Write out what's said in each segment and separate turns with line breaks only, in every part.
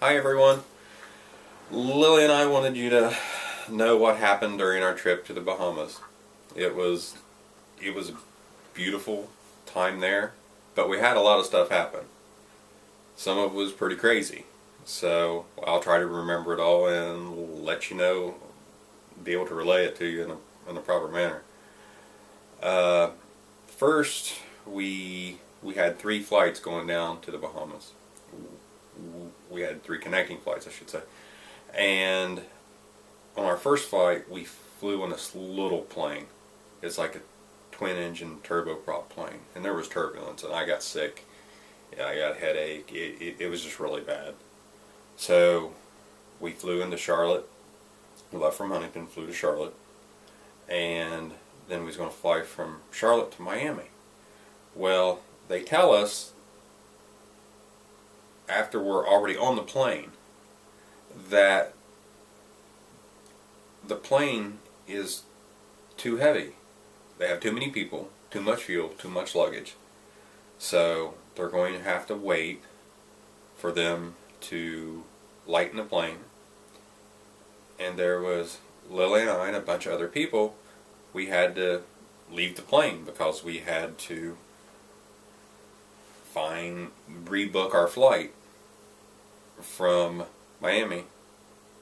Hi everyone. Lily and I wanted you to know what happened during our trip to the Bahamas. It was a beautiful time there, but we had a lot of stuff happen. Some of it was pretty crazy. So I'll try to remember it all and let you know, be able to relay it to you in a proper manner. First, we had 3 flights going down to the Bahamas. We had 3 connecting flights, I should say. And on our first flight, we flew in this little plane. It's like a twin-engine turboprop plane, and there was turbulence, and I got sick. Yeah, I got a headache. It was just really bad. So we flew into Charlotte. We left from Huntington, flew to Charlotte, and then we was going to fly from Charlotte to Miami. Well, they tell us after we're already on the plane that the plane is too heavy. They have too many people, too much fuel, too much luggage. So they're going to have to wait for them to lighten the plane. And there was Lily and I and a bunch of other people. We had to leave the plane because we had to rebook our flight from Miami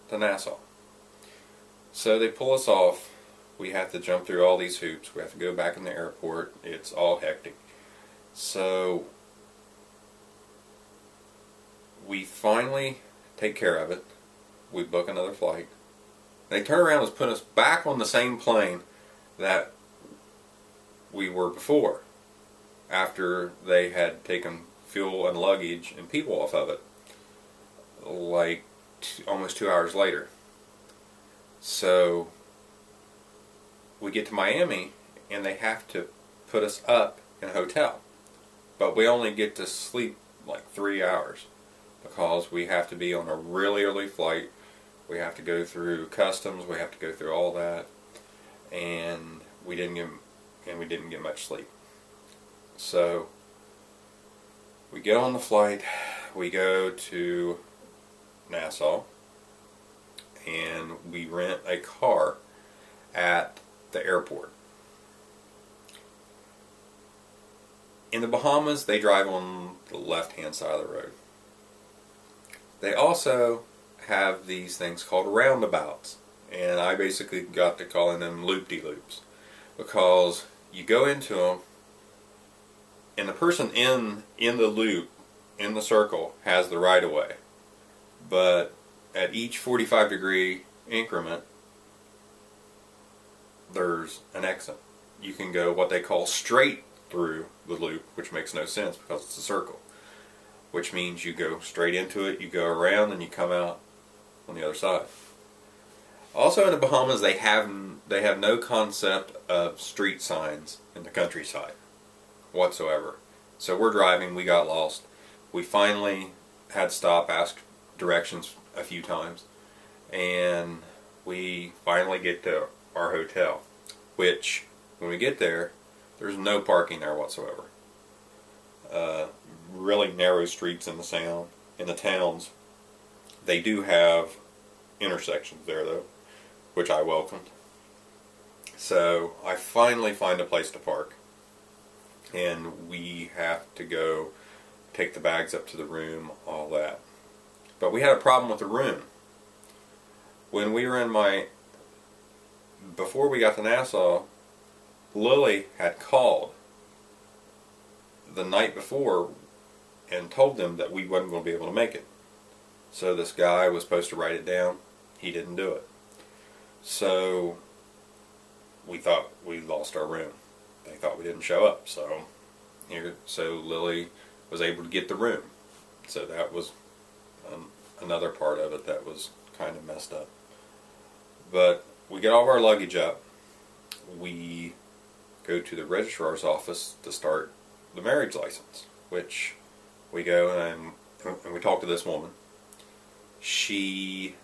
to Nassau. So they pull us off. We have to jump through all these hoops. We have to go back in the airport. It's all hectic. So we finally take care of it. We book another flight. They turn around and put us back on the same plane that we were before, after they had taken fuel and luggage and people off of it, like almost 2 hours later. So we get to Miami and they have to put us up in a hotel, but we only get to sleep like 3 hours because we have to be on a really early flight. We have to go through customs, we have to go through all that, and we didn't get much sleep. So we get on the flight, we go to Nassau, and we rent a car at the airport. In the Bahamas, they drive on the left-hand side of the road. They also have these things called roundabouts, and I basically got to calling them loop-de-loops because you go into them and the person in the loop, in the circle, has the right of way, but at each 45-degree increment there's an exit. You can go what they call straight through the loop, which makes no sense because it's a circle, which means you go straight into it, you go around, and you come out on the other side. Also in the Bahamas, they have no concept of street signs in the countryside whatsoever. So we're driving, we got lost. We finally had to stop, ask directions a few times, and we finally get to our hotel, which when we get there, there's no parking there whatsoever. Really narrow streets in the towns. They do have intersections there though, which I welcomed. So I finally find a place to park, and we have to go take the bags up to the room, all that. But we had a problem with the room. When we were before we got to Nassau, Lily had called the night before and told them that we wasn't going to be able to make it. So this guy was supposed to write it down. He didn't do it. So we thought we lost our room. They thought we didn't show up. So Lily was able to get the room. So that was another part of it that was kind of messed up. But we get all of our luggage up. We go to the registrar's office to start the marriage license, which we go and we talk to this woman. She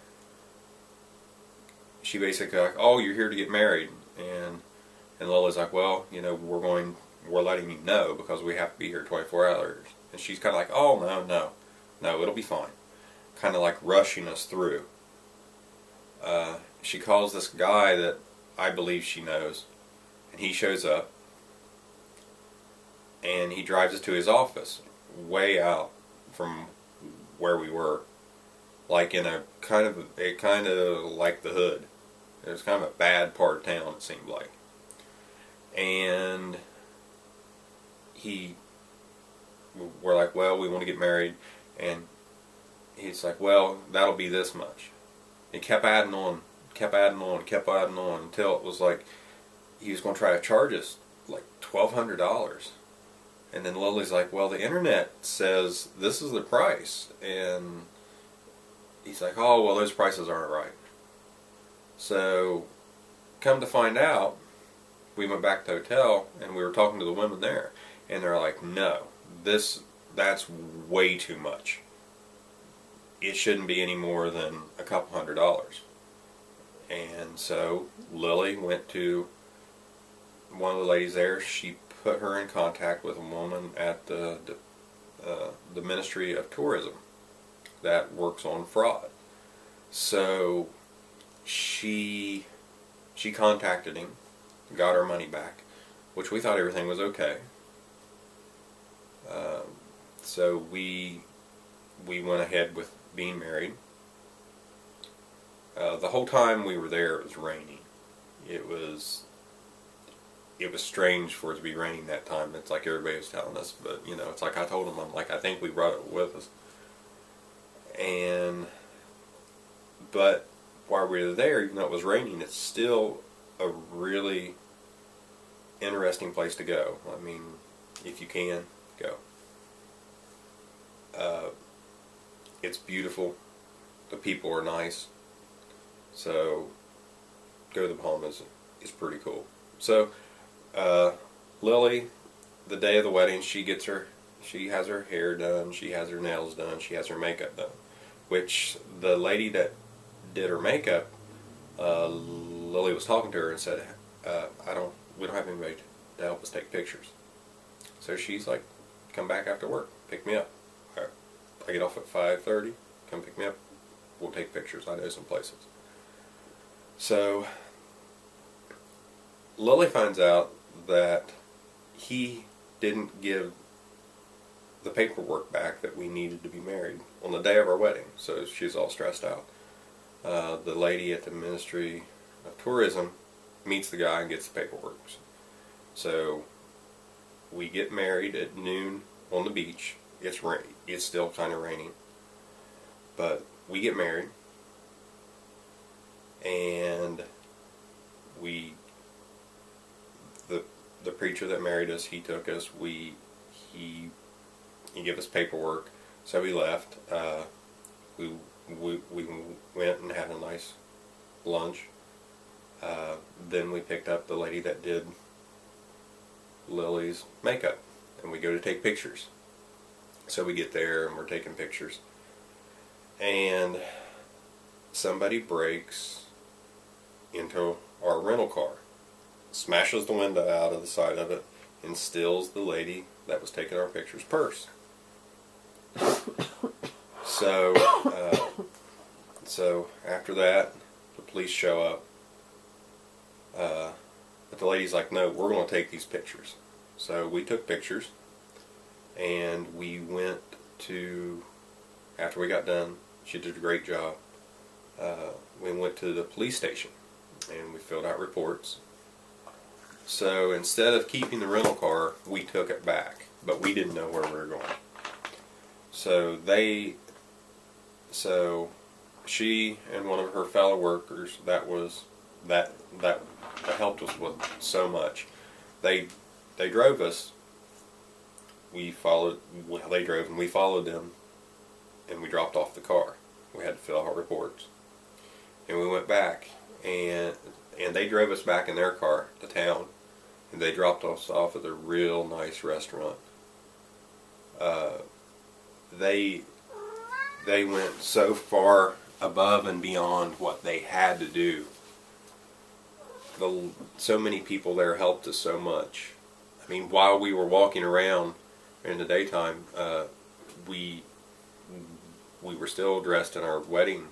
basically like, oh, you're here to get married, and Lily's like, well, you know, we're letting you know because we have to be here 24 hours. And she's kind of like, oh, no, it'll be fine. kind of like rushing us through. She calls this guy that I believe she knows, and he shows up, and he drives us to his office, way out from where we were, like in a kind of like the hood. It was kind of a bad part of town, it seemed like. And we're like, well, we want to get married, and he's like, well, that'll be this much. He kept adding on until it was like he was going to try to charge us like $1,200. And then Lily's like, well, the internet says this is the price. And he's like, oh, well, those prices aren't right. So, come to find out, we went back to the hotel and we were talking to the women there. And they're like, no, that's way too much. It shouldn't be any more than a couple $100s. And so Lily went to one of the ladies there. She put her in contact with a woman at the Ministry of Tourism that works on fraud. So she contacted him, got our money back, which we thought everything was okay. So we went ahead with being married. The whole time we were there, it was raining. It was strange for it to be raining that time. It's like everybody was telling us, but you know, it's like I told them, I'm like, I think we brought it with us. But while we were there, even though it was raining, it's still a really interesting place to go. I mean, if you can, go. It's beautiful. The people are nice. So, go to the Bahamas. It's pretty cool. So, Lily, the day of the wedding, she has her hair done, she has her nails done, she has her makeup done. Which, the lady that did her makeup, Lily was talking to her and said, we don't have anybody to help us take pictures. So she's like, come back after work, pick me up. All right. I get off at 5:30, come pick me up, we'll take pictures. I know some places. So, Lily finds out that he didn't give the paperwork back that we needed to be married on the day of our wedding, so she's all stressed out. The lady at the Ministry of Tourism meets the guy and gets the paperwork. So, we get married at noon on the beach. It's still kind of raining, but we get married, and the preacher that married us, he took us. He gave us paperwork, so we left. We went and had a nice lunch. Then we picked up the lady that did Lily's makeup, and we go to take pictures. So we get there and we're taking pictures, and somebody breaks into our rental car, smashes the window out of the side of it, and steals the lady that was taking our pictures' purse. So after that, the police show up. But the lady's like, no, we're going to take these pictures. So we took pictures, and we went to, after we got done, she did a great job, we went to the police station, and we filled out reports. So instead of keeping the rental car, we took it back, but we didn't know where we were going. So she and one of her fellow workers that helped us with so much. They drove us. They drove and we followed them, and we dropped off the car. We had to fill out reports, and we went back, and they drove us back in their car to town, and they dropped us off at a real nice restaurant. They went so far above and beyond what they had to do. So many people there helped us so much. I mean, while we were walking around in the daytime, we we were still dressed in our wedding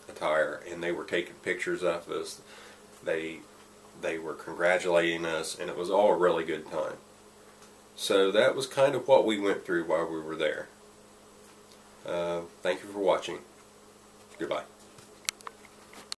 attire, and they were taking pictures of us. They were congratulating us, and it was all a really good time. So that was kind of what we went through while we were there. Thank you for watching. Goodbye.